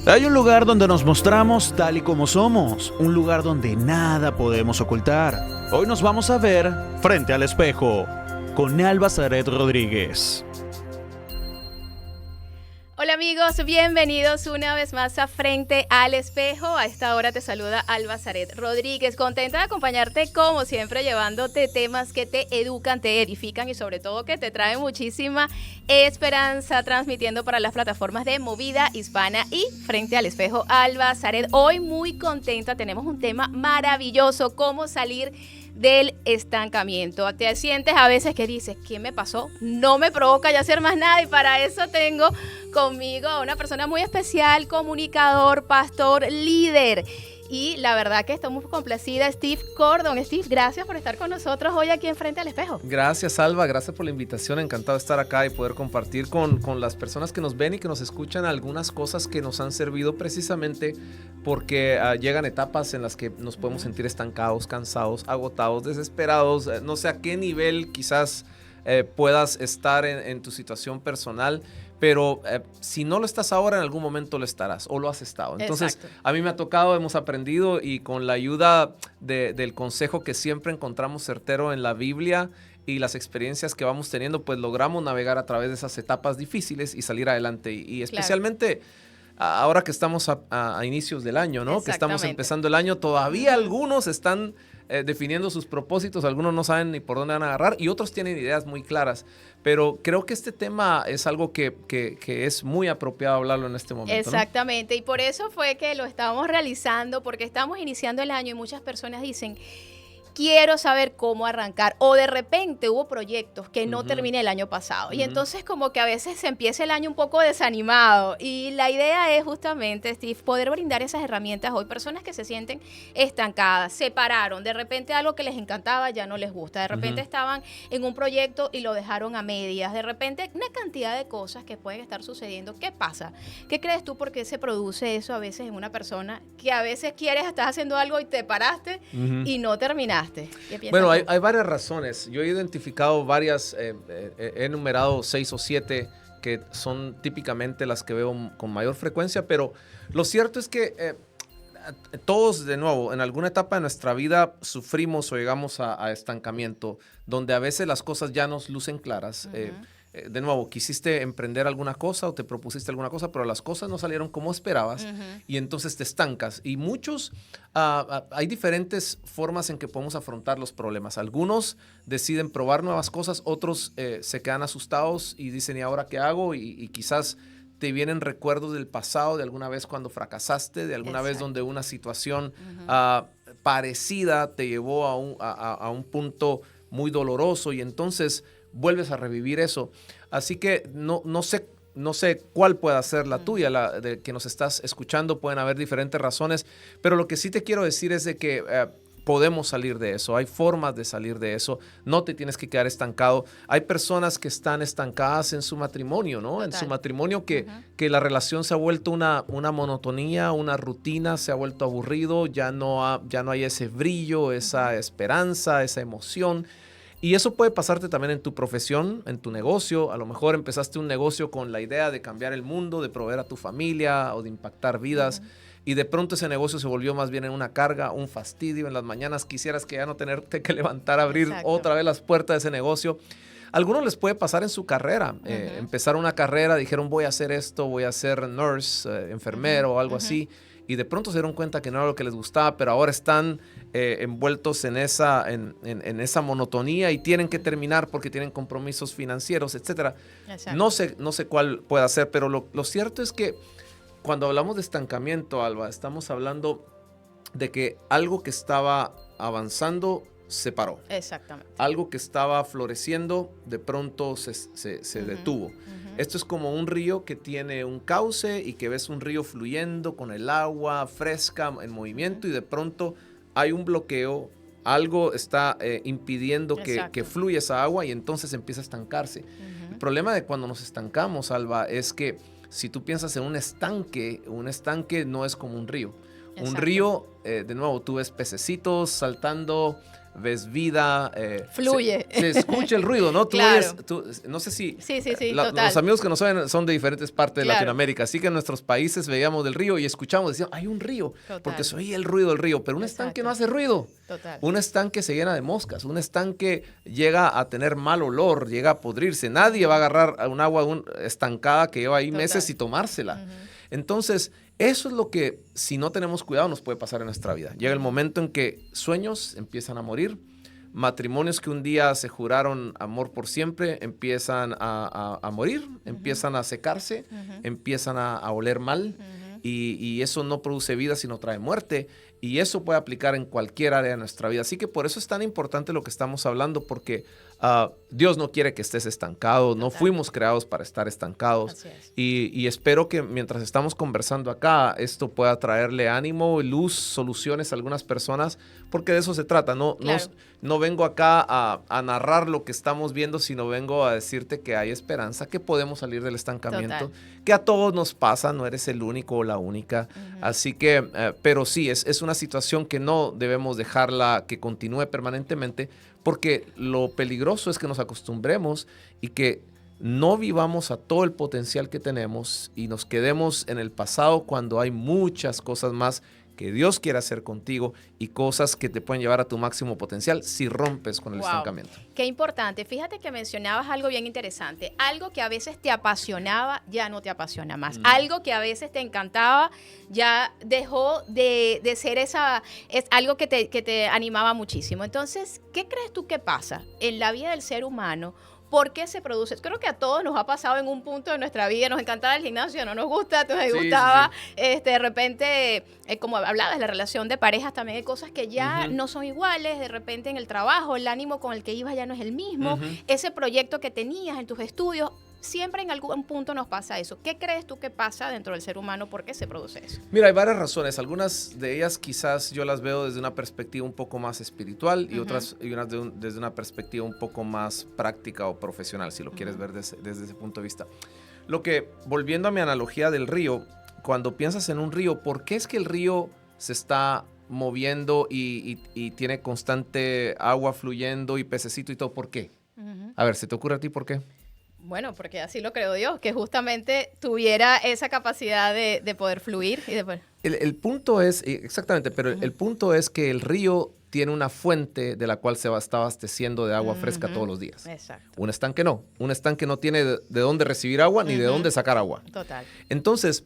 Hay un lugar donde nos mostramos tal y como somos, un lugar donde nada podemos ocultar. Hoy nos vamos a ver frente al espejo con Alba Zaret Rodríguez. Hola amigos, bienvenidos una vez más a Frente al Espejo. A esta hora te saluda Alba Zaret Rodríguez, contenta de acompañarte como siempre, llevándote temas que te educan, te edifican y sobre todo que te traen muchísima esperanza, transmitiendo para las plataformas de Movida Hispana y Frente al Espejo. Alba Zaret, hoy muy contenta, tenemos un tema maravilloso, cómo salir del estancamiento. Te sientes a veces que dices, ¿qué me pasó? No me provoca ya hacer más nada, y para eso tengo conmigo a una persona muy especial, comunicador, pastor, líder. Y la verdad que estoy muy complacida, Steve Cordon. Steve, gracias por estar con nosotros hoy aquí en Frente al Espejo. Gracias, Alba, gracias por la invitación, encantado de estar acá y poder compartir con las personas que nos ven y que nos escuchan algunas cosas que nos han servido precisamente porque llegan etapas en las que nos podemos sentir estancados, cansados, agotados, desesperados, no sé a qué nivel quizás puedas estar en tu situación personal. Pero si no lo estás ahora, en algún momento lo estarás o lo has estado. Entonces, exacto. A mí me ha tocado, hemos aprendido y con la ayuda del consejo que siempre encontramos certero en la Biblia y las experiencias que vamos teniendo, pues logramos navegar a través de esas etapas difíciles y salir adelante. Y especialmente ahora que estamos a inicios del año, ¿no? Que estamos empezando el año, todavía algunos están definiendo sus propósitos, algunos no saben ni por dónde van a agarrar y otros tienen ideas muy claras. Pero creo que este tema es algo que es muy apropiado hablarlo en este momento. Exactamente, ¿no? Y por eso fue que lo estábamos realizando, porque estamos iniciando el año y muchas personas dicen, quiero saber cómo arrancar, o de repente hubo proyectos que no terminé el año pasado, y entonces como que a veces se empieza el año un poco desanimado, y la idea es justamente, Steve, poder brindar esas herramientas hoy, personas que se sienten estancadas, se pararon, de repente algo que les encantaba ya no les gusta, de repente estaban en un proyecto y lo dejaron a medias, de repente una cantidad de cosas que pueden estar sucediendo. ¿Qué pasa? ¿Qué crees tú? ¿Por qué se produce eso a veces en una persona que a veces estás haciendo algo y te paraste y no terminaste? Bueno, hay varias razones. Yo he identificado varias, he enumerado 6 o 7 que son típicamente las que veo con mayor frecuencia, pero lo cierto es que todos, de nuevo, en alguna etapa de nuestra vida sufrimos o llegamos a estancamiento, donde a veces las cosas ya nos lucen claras. De nuevo, quisiste emprender alguna cosa o te propusiste alguna cosa, pero las cosas no salieron como esperabas y entonces te estancas. Y muchos, hay diferentes formas en que podemos afrontar los problemas. Algunos deciden probar nuevas cosas, otros se quedan asustados y dicen, ¿y ahora qué hago? Y quizás te vienen recuerdos del pasado, de alguna vez cuando fracasaste, de alguna vez donde una situación parecida te llevó a un punto muy doloroso y entonces vuelves a revivir eso. Así que no sé cuál pueda ser la tuya, la de que nos estás escuchando. Pueden haber diferentes razones, pero lo que sí te quiero decir es de que podemos salir de eso. Hay formas de salir de eso. No te tienes que quedar estancado. Hay personas que están estancadas en su matrimonio, ¿no? Total. En su matrimonio que la relación se ha vuelto una monotonía, una rutina, se ha vuelto aburrido, ya no hay ese brillo, esa esperanza, esa emoción. Y eso puede pasarte también en tu profesión, en tu negocio. A lo mejor empezaste un negocio con la idea de cambiar el mundo, de proveer a tu familia o de impactar vidas. Y de pronto ese negocio se volvió más bien en una carga, un fastidio. En las mañanas quisieras que ya no tenerte que levantar a abrir otra vez las puertas de ese negocio. A algunos les puede pasar en su carrera. Empezaron una carrera, dijeron voy a hacer esto, voy a ser nurse, enfermero o algo así. Y de pronto se dieron cuenta que no era lo que les gustaba, pero ahora están envueltos en esa monotonía y tienen que terminar porque tienen compromisos financieros, etc. No sé cuál pueda ser, pero lo cierto es que cuando hablamos de estancamiento, Alba, estamos hablando de que algo que estaba avanzando se paró. Exactamente. Algo que estaba floreciendo de pronto se detuvo. Esto es como un río que tiene un cauce y que ves un río fluyendo con el agua fresca en movimiento y de pronto hay un bloqueo, algo está impidiendo que fluya esa agua y entonces empieza a estancarse. El problema de cuando nos estancamos, Alba, es que si tú piensas en un estanque no es como un río. Un río, de nuevo, tú ves pececitos saltando, ves vida. Fluye. Se escucha el ruido, ¿no? Claro. No sé si... Sí, total. Los amigos que nos saben son de diferentes partes de Claro. Latinoamérica, así que en nuestros países veíamos del río y escuchamos, decíamos, hay un río, Total. porque se oía el ruido del río, pero un Exacto. estanque no hace ruido. Total. Un estanque se llena de moscas, un estanque llega a tener mal olor, llega a podrirse. Nadie va a agarrar un agua estancada que lleva ahí Total. meses y tomársela. Ujú. Entonces, eso es lo que, si no tenemos cuidado, nos puede pasar en nuestra vida. Llega el momento en que sueños empiezan a morir, matrimonios que un día se juraron amor por siempre empiezan a morir, empiezan a secarse, Ujú. empiezan a oler mal. Ujú. Y eso no produce vida, sino trae muerte. Y eso puede aplicar en cualquier área de nuestra vida. Así que por eso es tan importante lo que estamos hablando, porque Dios no quiere que estés estancado. No Total. fuimos creados para estar estancados. Así es. Y espero que mientras estamos conversando acá, esto pueda traerle ánimo, luz, soluciones a algunas personas, porque de eso se trata. Claro. No vengo acá a narrar lo que estamos viendo, sino vengo a decirte que hay esperanza, que podemos salir del estancamiento, Total. que a todos nos pasa, no eres el único o la única. Ujú. Así que, pero sí, es una situación que no debemos dejarla que continúe permanentemente, porque lo peligroso es que nos acostumbremos y que no vivamos a todo el potencial que tenemos y nos quedemos en el pasado cuando hay muchas cosas más que Dios quiere hacer contigo y cosas que te pueden llevar a tu máximo potencial si rompes con el Wow. estancamiento. Qué importante. Fíjate que mencionabas algo bien interesante. Algo que a veces te apasionaba, ya no te apasiona más. Algo que a veces te encantaba, ya dejó de ser es algo que te animaba muchísimo. Entonces, ¿qué crees tú que pasa en la vida del ser humano? ¿Por qué se produce? Creo que a todos nos ha pasado en un punto de nuestra vida. Nos encantaba el gimnasio, no nos gusta, nos Sí, gustaba. sí. De repente, como hablabas, la relación de parejas también hay cosas que ya Ujú. no son iguales. De repente en el trabajo, el ánimo con el que ibas ya no es el mismo. Ujú. Ese proyecto que tenías en tus estudios, siempre en algún punto nos pasa eso. ¿Qué crees tú que pasa dentro del ser humano? ¿Por qué se produce eso? Mira, hay varias razones. Algunas de ellas quizás yo las veo desde una perspectiva un poco más espiritual y Ujú. otras desde una perspectiva un poco más práctica o profesional, si lo quieres ver desde ese punto de vista. Volviendo a mi analogía del río, cuando piensas en un río, ¿por qué es que el río se está moviendo y tiene constante agua fluyendo y pececito y todo? ¿Por qué? Ujú. A ver, ¿se te ocurre a ti por qué? Bueno, porque así lo creo Dios, que justamente tuviera esa capacidad de poder fluir y de poder... El punto es, exactamente, pero el punto es que el río tiene una fuente de la cual se está abasteciendo de agua fresca Ujú. todos los días. Exacto. Un estanque no. Un estanque no tiene de dónde recibir agua ni de Ujú. dónde sacar agua. Total. Entonces,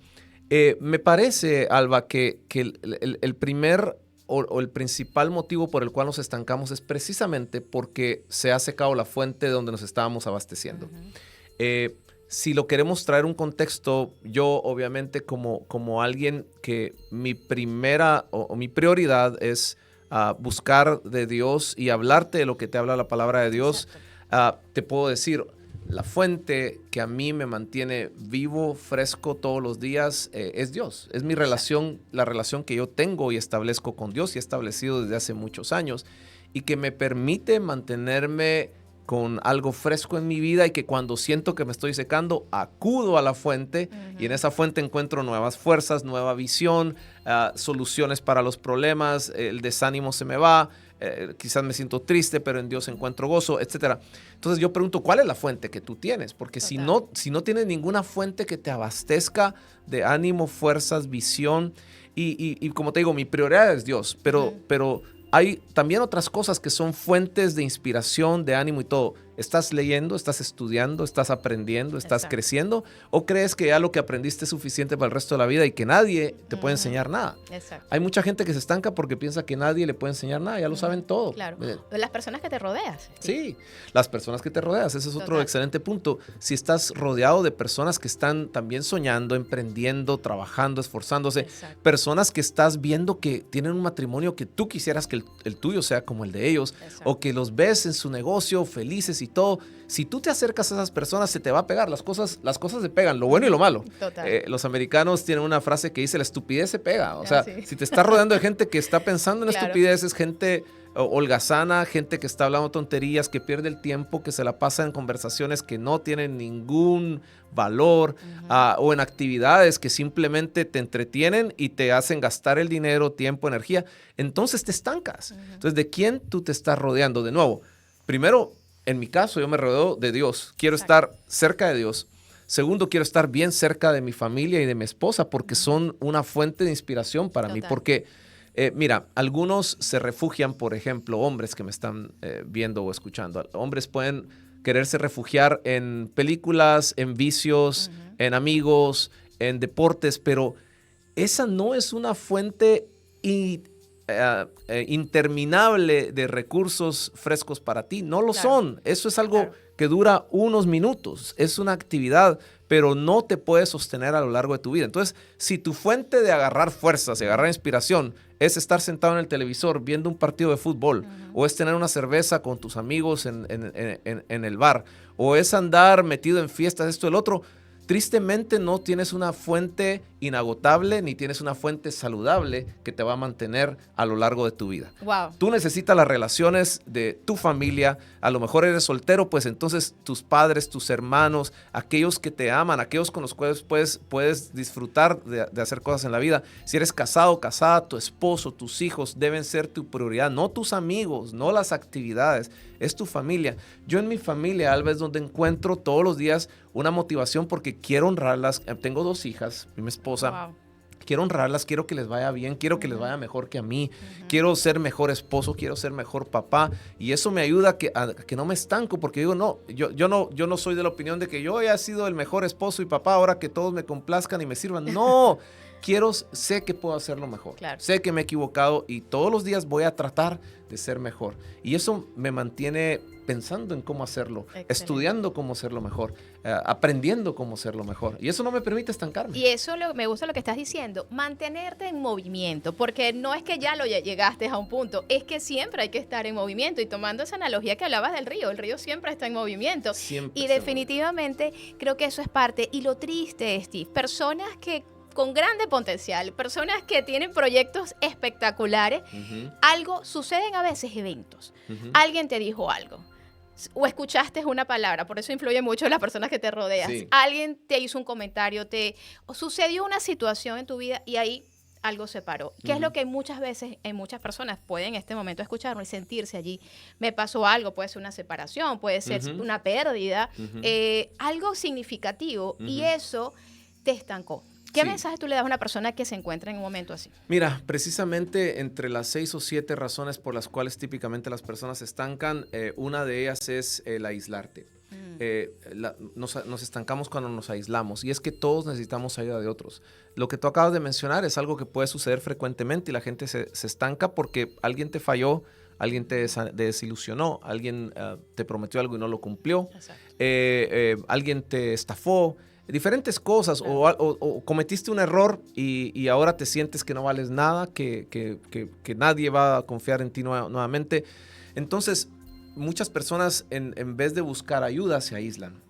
me parece, Alba, que el primer o el principal motivo por el cual nos estancamos es precisamente porque se ha secado la fuente de donde nos estábamos abasteciendo. Ujú. Si lo queremos traer un contexto, yo obviamente como alguien que mi primera o mi prioridad es buscar de Dios y hablarte de lo que te habla la palabra de Dios, te puedo decir, la fuente que a mí me mantiene vivo, fresco todos los días es Dios. Es mi relación, la relación que yo tengo y establezco con Dios y he establecido desde hace muchos años y que me permite mantenerme con algo fresco en mi vida y que cuando siento que me estoy secando, acudo a la fuente y en esa fuente encuentro nuevas fuerzas, nueva visión, soluciones para los problemas, el desánimo se me va, quizás me siento triste, pero en Dios encuentro gozo, etc. Entonces yo pregunto, ¿cuál es la fuente que tú tienes? Porque si no tienes ninguna fuente que te abastezca de ánimo, fuerzas, visión, y como te digo, mi prioridad es Dios, pero hay también otras cosas que son fuentes de inspiración, de ánimo y todo. ¿Estás leyendo, estás estudiando, estás aprendiendo, estás creciendo? ¿O crees que ya lo que aprendiste es suficiente para el resto de la vida y que nadie te puede enseñar nada? Exacto. Hay mucha gente que se estanca porque piensa que nadie le puede enseñar nada, ya lo saben todo. Claro. Las personas que te rodeas. Sí, las personas que te rodeas, ese es otro Total. excelente punto. Si estás rodeado de personas que están también soñando, emprendiendo, trabajando, esforzándose, Exacto. personas que estás viendo que tienen un matrimonio que tú quisieras que el tuyo sea como el de ellos, Exacto. o que los ves en su negocio felices y todo. Si tú te acercas a esas personas, se te va a pegar. Las cosas se pegan, lo bueno y lo malo. Total. Los americanos tienen una frase que dice, la estupidez se pega. O sea, sí. si te estás rodeando de gente que está pensando en Claro. estupideces, gente holgazana, gente que está hablando tonterías, que pierde el tiempo, que se la pasa en conversaciones que no tienen ningún valor, o en actividades que simplemente te entretienen y te hacen gastar el dinero, tiempo, energía, entonces te estancas. Entonces, ¿de quién tú te estás rodeando? De nuevo, primero, en mi caso, yo me rodeo de Dios. Quiero estar cerca de Dios. Segundo, quiero estar bien cerca de mi familia y de mi esposa porque son una fuente de inspiración para mí. Porque, mira, algunos se refugian, por ejemplo, hombres que me están viendo o escuchando. Hombres pueden quererse refugiar en películas, en vicios, en amigos, en deportes, pero esa no es una fuente interminable de recursos frescos para ti. No lo son. Eso es algo que dura unos minutos. Es una actividad, pero no te puede sostener a lo largo de tu vida. Entonces, si tu fuente de agarrar fuerzas, de agarrar inspiración, es estar sentado en el televisor viendo un partido de fútbol, o es tener una cerveza con tus amigos en el bar, o es andar metido en fiestas, esto, el otro, tristemente no tienes una fuente inagotable ni tienes una fuente saludable que te va a mantener a lo largo de tu vida. Wow. Tú necesitas las relaciones de tu familia. A lo mejor eres soltero, pues entonces tus padres, tus hermanos, aquellos que te aman, aquellos con los cuales puedes disfrutar de hacer cosas en la vida. Si eres casado, casada, tu esposo, tus hijos deben ser tu prioridad, no tus amigos, no las actividades, es tu familia. Yo en mi familia, Alba, es donde encuentro todos los días una motivación porque quiero honrarlas. Tengo 2 hijas y mi esposa. Wow. Quiero honrarlas, quiero que les vaya bien, quiero que les vaya mejor que a mí, quiero ser mejor esposo, quiero ser mejor papá, y eso me ayuda a que no me estanco, porque digo, no, yo no soy de la opinión de que yo haya sido el mejor esposo y papá, ahora que todos me complazcan y me sirvan. No, sé que puedo hacerlo mejor, sé que me he equivocado y todos los días voy a tratar de ser mejor, y eso me mantiene pensando en cómo hacerlo, estudiando cómo hacerlo mejor, aprendiendo cómo hacerlo mejor. Y eso no me permite estancarme. Y eso me gusta lo que estás diciendo, mantenerte en movimiento, porque no es que ya llegaste a un punto, es que siempre hay que estar en movimiento. Y tomando esa analogía que hablabas del río, el río siempre está en movimiento. Siempre y definitivamente creo que eso es parte. Y lo triste, Steve, personas que con grande potencial, personas que tienen proyectos espectaculares, suceden a veces eventos. Alguien te dijo algo, o escuchaste una palabra, por eso influye mucho en las personas que te rodeas. Sí. Alguien te hizo un comentario, o sucedió una situación en tu vida y ahí algo se paró. ¿Qué es lo que muchas veces en muchas personas pueden en este momento escucharme y sentirse allí? Me pasó algo, puede ser una separación, puede ser una pérdida, algo significativo, y eso te estancó. ¿Qué mensaje tú le das a una persona que se encuentra en un momento así? Mira, precisamente entre las 6 o 7 razones por las cuales típicamente las personas se estancan, una de ellas es el aislarte. Nos estancamos cuando nos aislamos, y es que todos necesitamos ayuda de otros. Lo que tú acabas de mencionar es algo que puede suceder frecuentemente y la gente se estanca porque alguien te falló, alguien te desilusionó, alguien te prometió algo y no lo cumplió, alguien te estafó. Diferentes cosas, o cometiste un error y ahora te sientes que no vales nada, que nadie va a confiar en ti nuevamente. Entonces, muchas personas en vez de buscar ayuda se aíslan.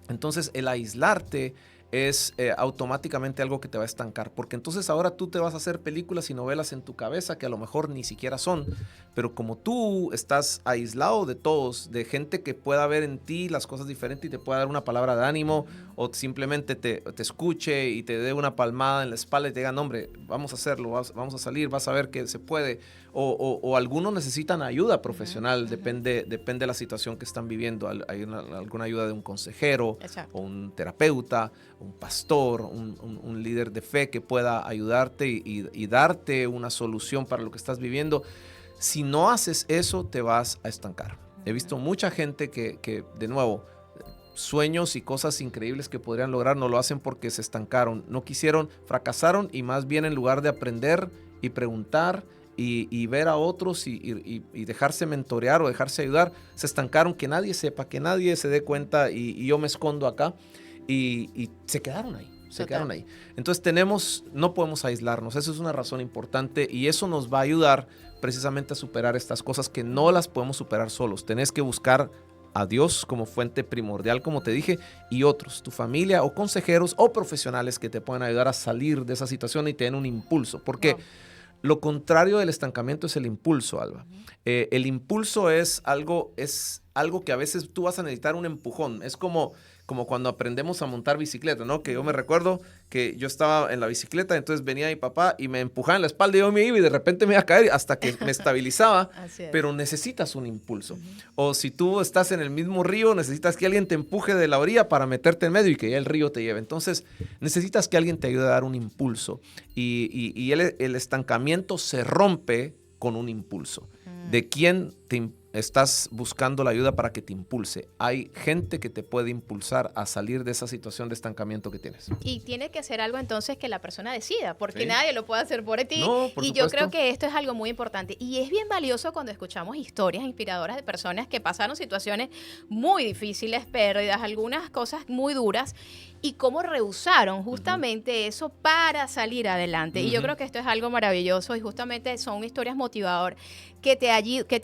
Entonces, el aislarte es automáticamente algo que te va a estancar, porque entonces ahora tú te vas a hacer películas y novelas en tu cabeza que a lo mejor ni siquiera son, pero como tú estás aislado de todos, de gente que pueda ver en ti las cosas diferentes y te pueda dar una palabra de ánimo, o simplemente te escuche y te dé una palmada en la espalda y te digan, hombre, vamos a hacerlo, vamos a salir, vas a ver que se puede, o algunos necesitan ayuda profesional, depende de la situación que están viviendo. Hay alguna ayuda de un consejero, o un terapeuta, un pastor, un líder de fe que pueda ayudarte y darte una solución para lo que estás viviendo. Si no haces eso, te vas a estancar. He visto mucha gente que de nuevo, sueños y cosas increíbles que podrían lograr no lo hacen porque se estancaron, no quisieron, fracasaron, y más bien en lugar de aprender y preguntar y ver a otros y dejarse mentorear o dejarse ayudar, se estancaron, que nadie sepa, que nadie se dé cuenta y yo me escondo acá, y se quedaron ahí. Quedaron ahí. Entonces no podemos aislarnos. Eso es una razón importante, y eso nos va a ayudar precisamente a superar estas cosas que no las podemos superar solos. Tenés que buscar a Dios como fuente primordial, como te dije, y otros, tu familia o consejeros o profesionales que te puedan ayudar a salir de esa situación y te den un impulso. Porque lo contrario del estancamiento es el impulso, Alba. El impulso es algo que a veces tú vas a necesitar un empujón. Es como cuando aprendemos a montar bicicleta, ¿no? Que yo me recuerdo que yo estaba en la bicicleta, entonces venía mi papá y me empujaba en la espalda y yo me iba y de repente me iba a caer hasta que me estabilizaba, pero necesitas un impulso. O si tú estás en el mismo río, necesitas que alguien te empuje de la orilla para meterte en medio y que ya el río te lleve. Entonces, necesitas que alguien te ayude a dar un impulso. Y el estancamiento se rompe con un impulso. ¿De quién estás buscando la ayuda para que te impulse? Hay gente que te puede impulsar a salir de esa situación de estancamiento que tienes. Y tiene que ser algo entonces que la persona decida, porque nadie lo puede hacer por ti. No, por y supuesto. yo creo que esto es algo muy importante. Y es bien valioso cuando escuchamos historias inspiradoras de personas que pasaron situaciones muy difíciles, pérdidas, algunas cosas muy duras, y cómo rehusaron justamente eso para salir adelante. Y yo creo que esto es algo maravilloso y justamente son historias motivadoras que te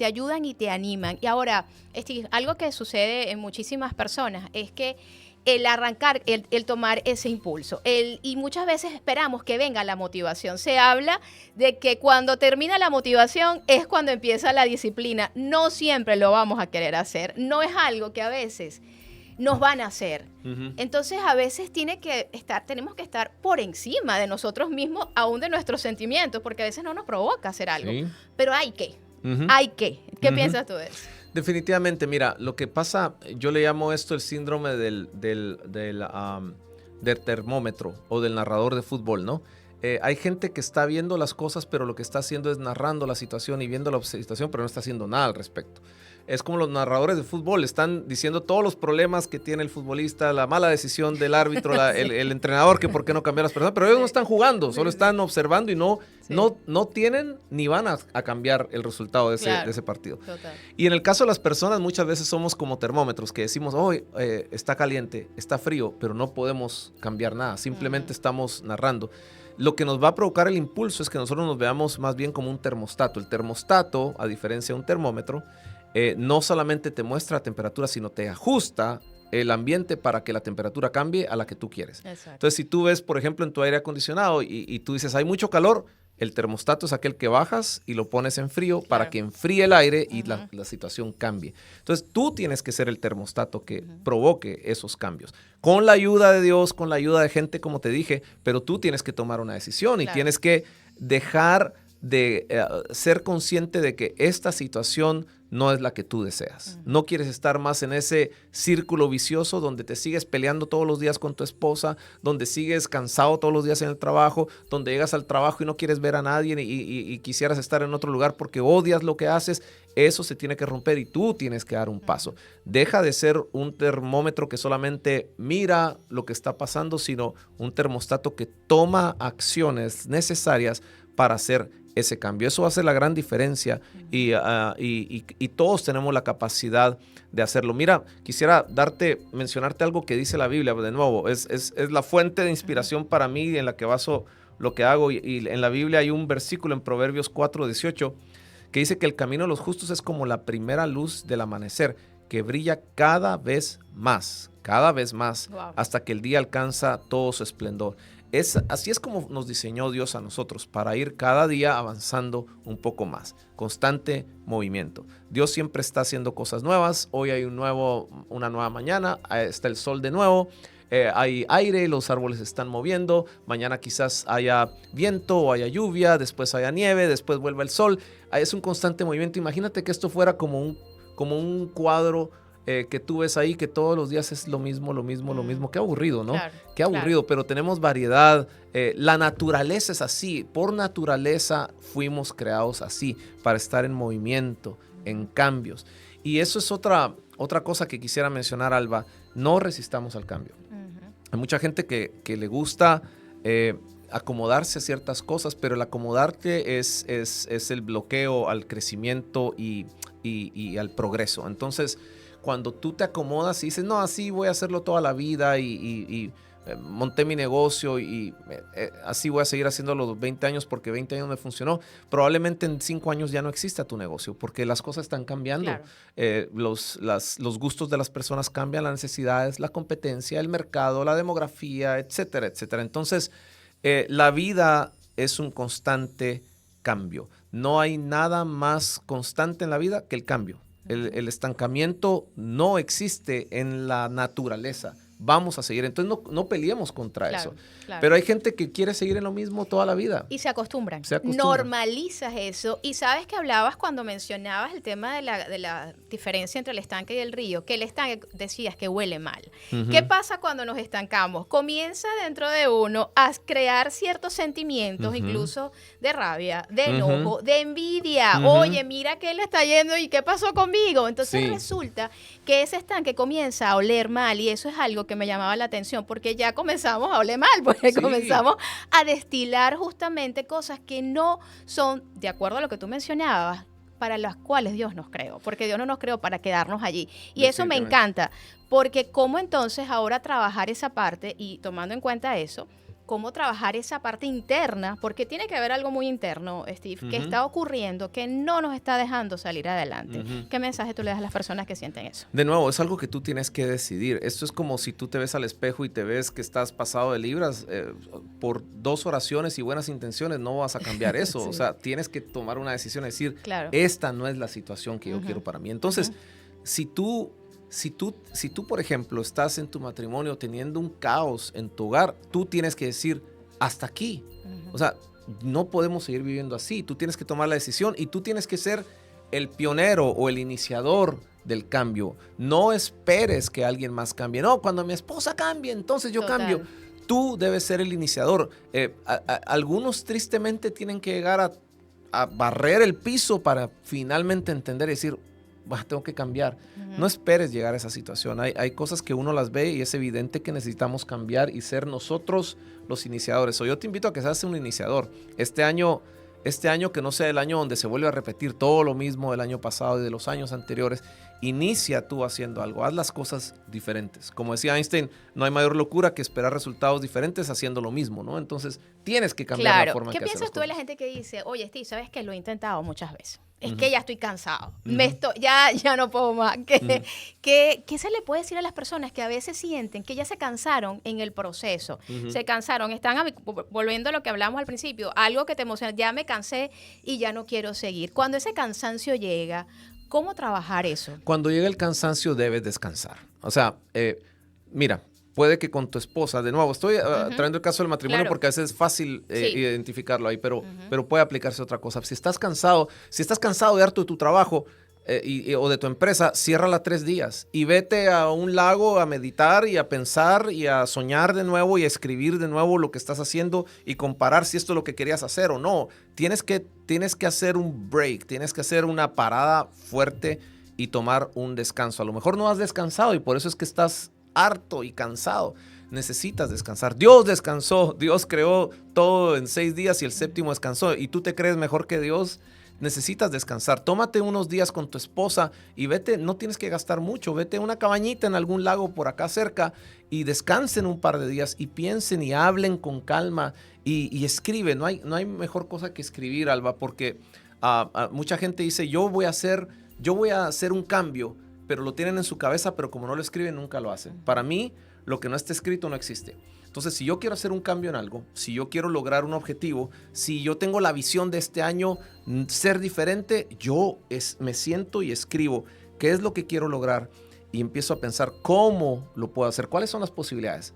ayudan y te animan. Y ahora, Steve, algo que sucede en muchísimas personas es que el arrancar, el tomar ese impulso. Y muchas veces esperamos que venga la motivación. Se habla de que cuando termina la motivación es cuando empieza la disciplina. No siempre lo vamos a querer hacer. No es algo que a veces nos van a hacer. Entonces a veces tenemos que estar por encima de nosotros mismos, aún de nuestros sentimientos, porque a veces no nos provoca hacer algo. Sí. Pero hay que. ¿Qué piensas tú de eso? Definitivamente, mira, lo que pasa, yo le llamo esto el síndrome del termómetro o del narrador de fútbol, ¿no? Hay gente que está viendo las cosas, pero lo que está haciendo es narrando la situación y viendo la situación, pero no está haciendo nada al respecto. Es como los narradores de fútbol, están diciendo todos los problemas que tiene el futbolista, la mala decisión del árbitro, el entrenador, que por qué no cambiar las personas, pero ellos no están jugando, solo están observando y no tienen ni van a cambiar el resultado de ese partido. Total. Y en el caso de las personas, muchas veces somos como termómetros que decimos, hoy está caliente, está frío, pero no podemos cambiar nada, simplemente estamos narrando. Lo que nos va a provocar el impulso es que nosotros nos veamos más bien como un termostato. El termostato, a diferencia de un termómetro, no solamente te muestra la temperatura, sino te ajusta el ambiente para que la temperatura cambie a la que tú quieres. Exacto. Entonces, si tú ves, por ejemplo, en tu aire acondicionado y tú dices, hay mucho calor, el termostato es aquel que bajas y lo pones en frío para que enfríe el aire y la situación cambie. Entonces, tú tienes que ser el termostato que provoque esos cambios. Con la ayuda de Dios, con la ayuda de gente, como te dije, pero tú tienes que tomar una decisión y tienes que dejar de ser consciente de que esta situación no es la que tú deseas. No quieres estar más en ese círculo vicioso donde te sigues peleando todos los días con tu esposa, donde sigues cansado todos los días en el trabajo, donde llegas al trabajo y no quieres ver a nadie y quisieras estar en otro lugar porque odias lo que haces. Eso se tiene que romper y tú tienes que dar un paso. Deja de ser un termómetro que solamente mira lo que está pasando, sino un termostato que toma acciones necesarias para hacer ese cambio. Eso va a ser la gran diferencia y todos tenemos la capacidad de hacerlo. Mira, quisiera mencionarte algo que dice la Biblia, de nuevo, es la fuente de inspiración para mí en la que baso lo que hago y en la Biblia hay un versículo en Proverbios 4:18 que dice que el camino de los justos es como la primera luz del amanecer que brilla cada vez más, wow, hasta que el día alcanza todo su esplendor. Así es como nos diseñó Dios a nosotros, para ir cada día avanzando un poco más. Constante movimiento. Dios siempre está haciendo cosas nuevas. Hoy hay una nueva mañana, está el sol de nuevo, hay aire, los árboles se están moviendo. Mañana quizás haya viento o haya lluvia, después haya nieve, después vuelva el sol. Es un constante movimiento. Imagínate que esto fuera como un cuadro que tú ves ahí, que todos los días es lo mismo. Qué aburrido, ¿no? Claro, qué aburrido, pero tenemos variedad. La naturaleza es así. Por naturaleza fuimos creados así, para estar en movimiento, en cambios. Y eso es otra cosa que quisiera mencionar, Alba. No resistamos al cambio. Hay mucha gente que le gusta acomodarse a ciertas cosas, pero el acomodarte es el bloqueo al crecimiento y al progreso. Entonces, cuando tú te acomodas y dices, no, así voy a hacerlo toda la vida monté mi negocio y así voy a seguir haciéndolo los 20 años porque 20 años me funcionó. Probablemente en 5 años ya no exista tu negocio porque las cosas están cambiando. Claro. Los gustos de las personas cambian, las necesidades, la competencia, el mercado, la demografía, etcétera, etcétera. Entonces, la vida es un constante cambio. No hay nada más constante en la vida que el cambio. El estancamiento no existe en la naturaleza. Vamos a seguir. Entonces no peleemos contra eso. Claro. Pero hay gente que quiere seguir en lo mismo toda la vida. Y se acostumbran. Se acostumbran. Normalizas eso. Y sabes que hablabas cuando mencionabas el tema de la diferencia entre el estanque y el río, que el estanque decías que huele mal. Ujú. ¿Qué pasa cuando nos estancamos? Comienza dentro de uno a crear ciertos sentimientos, Ujú. incluso de rabia, de Ujú. enojo, de envidia. Ujú. Oye, mira que él está yendo y qué pasó conmigo. Entonces Sí. resulta que ese estanque comienza a oler mal y eso es algo que me llamaba la atención porque ya comenzamos a oler mal, porque Sí. comenzamos a destilar justamente cosas que no son, de acuerdo a lo que tú mencionabas, para las cuales Dios nos creó, porque Dios no nos creó para quedarnos allí. Y eso me Definitivamente. encanta, porque cómo entonces ahora trabajar esa parte y tomando en cuenta eso, cómo trabajar esa parte interna, porque tiene que haber algo muy interno, Steve, que Ujú. está ocurriendo, que no nos está dejando salir adelante. Ujú. ¿Qué mensaje tú le das a las personas que sienten eso? De nuevo, es algo que tú tienes que decidir. Esto es como si tú te ves al espejo y te ves que estás pasado de libras. Por 2 oraciones y buenas intenciones no vas a cambiar eso. Sí. O sea, tienes que tomar una decisión y decir, Claro. esta no es la situación que yo Ujú. quiero para mí. Entonces, si tú, por ejemplo, estás en tu matrimonio teniendo un caos en tu hogar, tú tienes que decir, hasta aquí. Ujú. O sea, no podemos seguir viviendo así. Tú tienes que tomar la decisión y tú tienes que ser el pionero o el iniciador del cambio. No esperes que alguien más cambie. No, cuando mi esposa cambie, entonces yo Total. cambio. Tú debes ser el iniciador. Algunos tristemente tienen que llegar a barrer el piso para finalmente entender y decir, "Bah, tengo que cambiar". Ujú. No esperes llegar a esa situación. Hay cosas que uno las ve y es evidente que necesitamos cambiar y ser nosotros los iniciadores. Yo te invito a que seas un iniciador. Este año que no sea el año donde se vuelve a repetir todo lo mismo del año pasado y de los años anteriores. Inicia tú haciendo algo. Haz las cosas diferentes. Como decía Einstein, no hay mayor locura que esperar resultados diferentes haciendo lo mismo, ¿no? Entonces, tienes que cambiar la Claro. forma en ¿Qué que haces piensas las tú de la cosas. gente que dice, oye, Steve, sabes que lo he intentado muchas veces? Es Ujú. que ya estoy cansado. Ujú. Ya no puedo más. ¿Qué, Ujú. qué se le puede decir a las personas que a veces sienten que ya se cansaron en el proceso? Ujú. Se cansaron, volviendo a lo que hablamos al principio, algo que te emociona, ya me cansé y ya no quiero seguir. Cuando ese cansancio llega, ¿cómo trabajar eso? Cuando llega el cansancio debes descansar. O sea, mira, puede que con tu esposa, de nuevo, estoy Ujú. trayendo el caso del matrimonio Claro. porque a veces es fácil Sí. identificarlo ahí, pero, Ujú. pero puede aplicarse otra cosa. Si estás cansado y harto de tu trabajo o de tu empresa, ciérrala 3 días y vete a un lago a meditar y a pensar y a soñar de nuevo y a escribir de nuevo lo que estás haciendo y comparar si esto es lo que querías hacer o no. Tienes que hacer un break, tienes que hacer una parada fuerte y tomar un descanso. A lo mejor no has descansado y por eso es que estás harto y cansado. Necesitas descansar. Dios descansó. Dios creó todo en 6 días y el 7º descansó. ¿Y tú te crees mejor que Dios? Necesitas descansar. Tómate unos días con tu esposa y vete, no tienes que gastar mucho. Vete a una cabañita en algún lago por acá cerca y descansen un par de días y piensen y hablen con calma y escriben. No hay mejor cosa que escribir, Alba, porque mucha gente dice, yo voy a hacer un cambio, pero lo tienen en su cabeza, pero como no lo escriben, nunca lo hacen. Para mí, lo que no está escrito no existe. Entonces, si yo quiero hacer un cambio en algo, si yo quiero lograr un objetivo, si yo tengo la visión de este año ser diferente, me siento y escribo qué es lo que quiero lograr y empiezo a pensar cómo lo puedo hacer, cuáles son las posibilidades.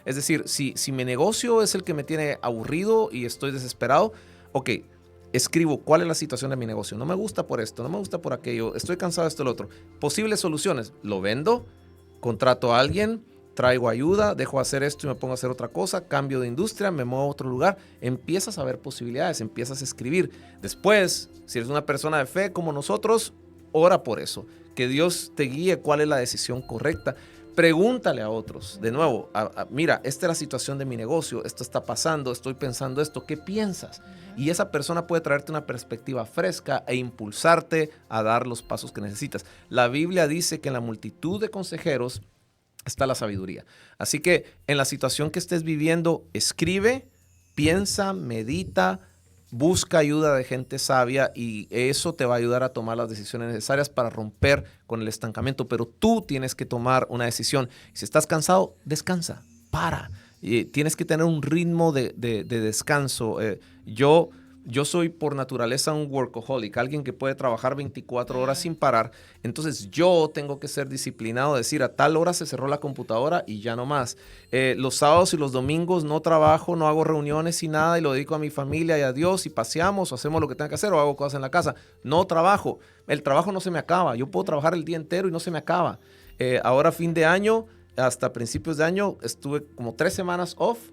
Es decir, si mi negocio es el que me tiene aburrido y estoy desesperado, ok, escribo cuál es la situación de mi negocio. No me gusta por esto, no me gusta por aquello, estoy cansado de esto y lo otro. Posibles soluciones, lo vendo, contrato a alguien, traigo ayuda, dejo de hacer esto y me pongo a hacer otra cosa, cambio de industria, me muevo a otro lugar, empiezas a ver posibilidades, empiezas a escribir. Después, si eres una persona de fe como nosotros, ora por eso, que Dios te guíe cuál es la decisión correcta. Pregúntale a otros, de nuevo, mira, esta es la situación de mi negocio, esto está pasando, estoy pensando esto, ¿qué piensas? Y esa persona puede traerte una perspectiva fresca e impulsarte a dar los pasos que necesitas. La Biblia dice que en la multitud de consejeros está la sabiduría. Así que en la situación que estés viviendo, escribe, piensa, medita, busca ayuda de gente sabia y eso te va a ayudar a tomar las decisiones necesarias para romper con el estancamiento. Pero tú tienes que tomar una decisión. Si estás cansado, descansa, para. Y tienes que tener un ritmo de descanso. Yo soy por naturaleza un workaholic, alguien que puede trabajar 24 horas sin parar. Entonces yo tengo que ser disciplinado, decir a tal hora se cerró la computadora y ya no más. Los sábados y los domingos no trabajo, no hago reuniones y nada y lo dedico a mi familia y a Dios y paseamos o hacemos lo que tenga que hacer o hago cosas en la casa. No trabajo, el trabajo no se me acaba. Yo puedo trabajar el día entero y no se me acaba. Ahora fin de año, hasta principios de año, estuve como 3 semanas off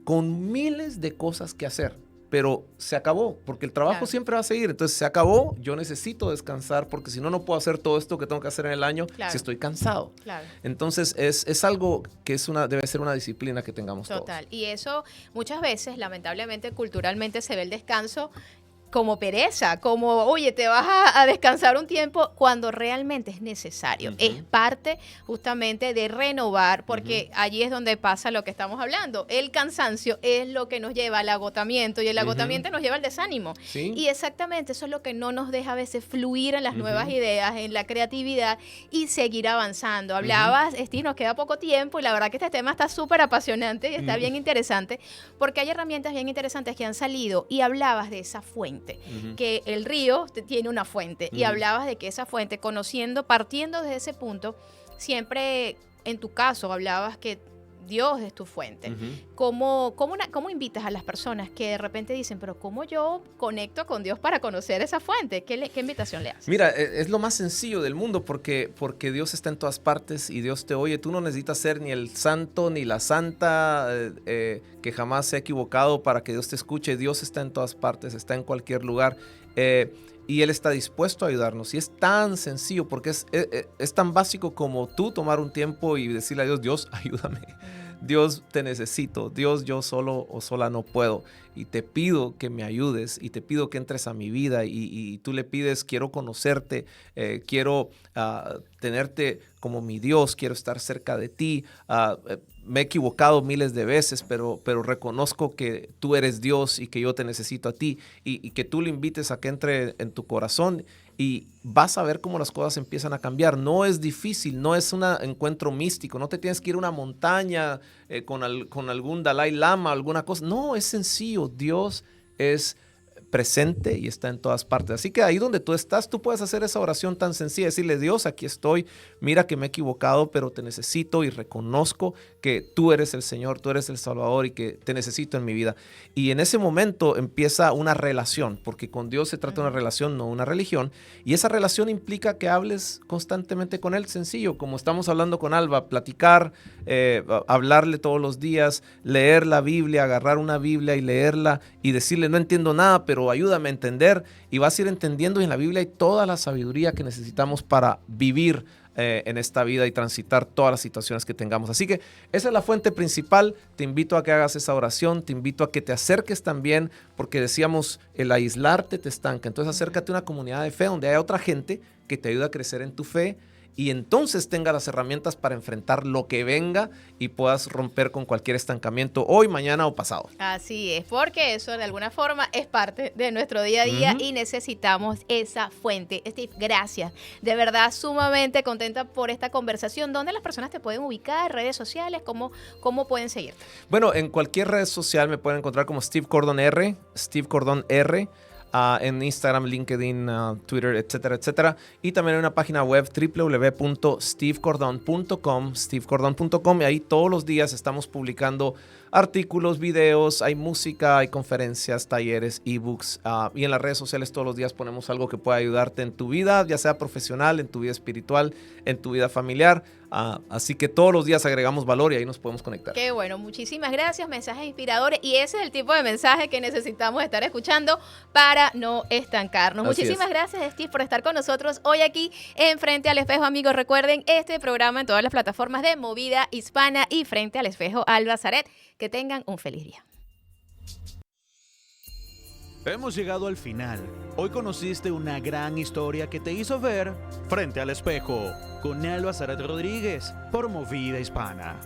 con miles de cosas que hacer. Pero se acabó, porque el trabajo siempre va a seguir. Entonces se acabó, yo necesito descansar, porque si no, no puedo hacer todo esto que tengo que hacer en el año si estoy cansado. Entonces es algo que debe ser una disciplina que tengamos todos. Total. Y eso muchas veces, lamentablemente, culturalmente se ve el descanso como pereza, como, oye, te vas a descansar un tiempo cuando realmente es necesario. Es parte justamente de renovar, porque allí es donde pasa lo que estamos hablando. El cansancio es lo que nos lleva al agotamiento y el agotamiento nos lleva al desánimo. ¿Sí? Y exactamente eso es lo que no nos deja a veces fluir en las nuevas ideas, en la creatividad y seguir avanzando. Hablabas, Steve, nos queda poco tiempo y la verdad que este tema está súper apasionante y está bien interesante, porque hay herramientas bien interesantes que han salido y hablabas de esa fuente. Que el río tiene una fuente y hablabas de que esa fuente, partiendo desde ese punto, siempre en tu caso hablabas que Dios es tu fuente. ¿Cómo invitas a las personas que de repente dicen, pero cómo yo conecto con Dios para conocer esa fuente? ¿Qué invitación le haces? Mira, es lo más sencillo del mundo porque Dios está en todas partes y Dios te oye. Tú no necesitas ser ni el santo ni la santa que jamás se ha equivocado para que Dios te escuche. Dios está en todas partes, está en cualquier lugar. Y Él está dispuesto a ayudarnos. Y es tan sencillo porque es tan básico como tú tomar un tiempo y decirle a Dios, Dios, ayúdame. Dios, te necesito. Dios, yo solo o sola no puedo. Y te pido que me ayudes y te pido que entres a mi vida. Y tú le pides, quiero conocerte, quiero tenerte como mi Dios, quiero estar cerca de ti. Me he equivocado miles de veces, pero reconozco que tú eres Dios y que yo te necesito a ti y que tú le invites a que entre en tu corazón y vas a ver cómo las cosas empiezan a cambiar. No es difícil, no es un encuentro místico, no te tienes que ir a una montaña con algún Dalai Lama, alguna cosa. No, es sencillo, Dios es presente y está en todas partes. Así que ahí donde tú estás, tú puedes hacer esa oración tan sencilla, decirle, Dios, aquí estoy, mira que me he equivocado, pero te necesito y reconozco que tú eres el Señor, tú eres el Salvador y que te necesito en mi vida. Y en ese momento empieza una relación, porque con Dios se trata de una relación, no una religión, y esa relación implica que hables constantemente con Él, sencillo, como estamos hablando con Alba, platicar, hablarle todos los días, leer la Biblia, agarrar una Biblia y leerla y decirle, no entiendo nada, pero ayúdame a entender, y vas a ir entendiendo, y en la Biblia hay toda la sabiduría que necesitamos para vivir en esta vida y transitar todas las situaciones que tengamos. Así que esa es la fuente principal. Te invito a que hagas esa oración, te invito a que te acerques también, porque decíamos, el aislarte te estanca. Entonces acércate a una comunidad de fe donde haya otra gente que te ayude a crecer en tu fe, y entonces tenga las herramientas para enfrentar lo que venga y puedas romper con cualquier estancamiento hoy, mañana o pasado. Así es, porque eso de alguna forma es parte de nuestro día a día y necesitamos esa fuente. Steve, gracias. De verdad, sumamente contenta por esta conversación. ¿Dónde las personas te pueden ubicar? ¿Redes sociales? ¿Cómo pueden seguirte? Bueno, en cualquier red social me pueden encontrar como Steve Cordon R, Steve Cordon R. En Instagram, LinkedIn, Twitter, etcétera, etcétera. Y también hay una página web www.stevecordon.com, y ahí todos los días estamos publicando artículos, videos, hay música, hay conferencias, talleres, ebooks, y en las redes sociales todos los días ponemos algo que pueda ayudarte en tu vida, ya sea profesional, en tu vida espiritual, en tu vida familiar. Así que todos los días agregamos valor y ahí nos podemos conectar. Qué bueno, muchísimas gracias, mensajes inspiradores, y ese es el tipo de mensaje que necesitamos estar escuchando para no estancarnos. Así muchísimas gracias, Steve, por estar con nosotros hoy aquí en Frente al Espejo. Amigos, recuerden este programa en todas las plataformas de Movida Hispana y Frente al Espejo Alba Zaret. Que tengan un feliz día. Hemos llegado al final. Hoy conociste una gran historia que te hizo ver Frente al Espejo con Alba Zaret Rodríguez por Movida Hispana.